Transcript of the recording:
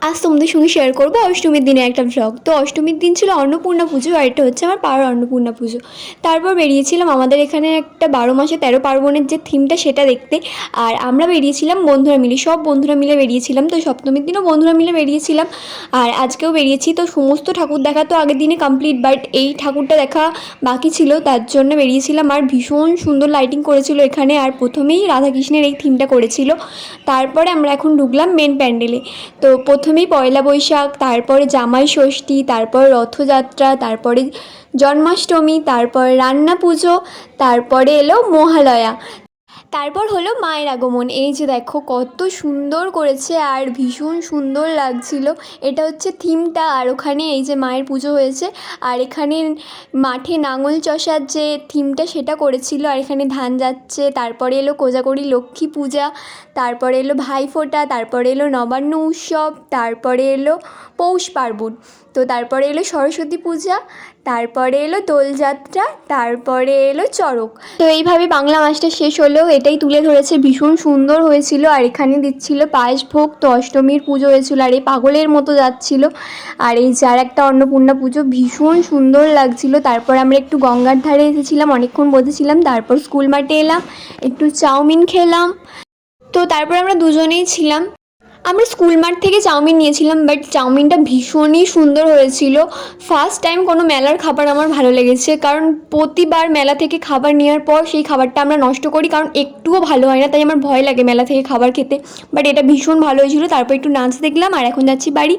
আজ তোমাদের সঙ্গে শেয়ার করবো অষ্টমীর দিনে একটা ভ্লগ। তো অষ্টমীর দিন ছিল অন্নপূর্ণা পুজো, আর এটা হচ্ছে আমার পাড়ার অন্নপূর্ণা পুজো। তারপর বেরিয়েছিলাম আমাদের এখানে একটা 12 মাসে 13 পার্বণের যে থিমটা সেটা দেখতে। আর আমরা বেরিয়েছিলাম বন্ধুরা মিলে, সব বন্ধুরা মিলে বেরিয়েছিলাম। তো সপ্তমীর দিনও বন্ধুরা মিলে বেরিয়েছিলাম, আর আজকেও বেরিয়েছি। তো সমস্ত ঠাকুর দেখা তো আগের দিনে কমপ্লিট, বাট এই ঠাকুরটা দেখা বাকি ছিল, তার জন্য বেরিয়েছিলাম। আর ভীষণ সুন্দর লাইটিং করেছিল এখানে, আর প্রথমেই রাধাকৃষ্ণের এই থিমটা করেছিল। তারপরে আমরা এখন ঢুকলাম মেন প্যান্ডেলে। তো প্রথমেই পয়লা বৈশাখ, তারপরে জামাই ষষ্ঠী, তারপর রথযাত্রা, তারপরে জন্মাষ্টমী, তারপর রান্না পুজো, তারপরে এলো মহালয়া, তারপর হলো মায়ের আগমন। এই যে দেখো কত সুন্দর করেছে, আর ভীষণ সুন্দর লাগছিল। এটা হচ্ছে থিমটা, আর ওখানে এই যে মায়ের পুজো হয়েছে। আর এখানে মাঠে নাঙল চষার যে থিমটা সেটা করেছিল, আর এখানে ধান যাচ্ছে। তারপরে এলো কোজাগরী লক্ষ্মী পূজা, তারপরে এলো ভাইফোঁটা, তারপরে এলো নবান্ন উৎসব, তারপরে এলো পৌষ পার্বণ, তো তারপরে এলো সরস্বতী পূজা, তারপরে এলো দোলযাত্রা, তারপরে এলো চড়ক। তো এইভাবে বাংলা মাসটা শেষ হলেও এটাই তুলে ধরেছে, ভীষণ সুন্দর হয়েছিল। আর এখানে দিচ্ছিল পায়েস ভোগ। তো অষ্টমীর পুজো হয়েছিল, আর এই পাগলের মতো যাচ্ছিল। আর এই যার একটা অন্নপূর্ণা পুজো ভীষণ সুন্দর লাগছিল। তারপর আমরা একটু গঙ্গার ধারে এসেছিলাম, অনেকক্ষণ বসেছিলাম। তারপর স্কুল মাঠে এলাম, একটু চাউমিন খেলাম। তো তারপর আমরা দুজনেই ছিলাম। আমরা স্কুল মাঠ থেকে চাউমিন নিয়েছিলাম, বাট চাউমিনটা ভীষণই সুন্দর হয়েছিল। ফার্স্ট টাইম কোনো মেলার খাবার আমার ভালো লেগেছে, কারণ প্রতিবার মেলা থেকে খাবার নেওয়ার পর সেই খাবারটা আমরা নষ্ট করি, কারণ একটুও ভালো হয় না, তাই আমার ভয় লাগে মেলা থেকে খাবার খেতে। বাট এটা ভীষণ ভালো হয়েছিল। তারপর একটু নাচ দেখলাম, আর এখন যাচ্ছি বাড়ি।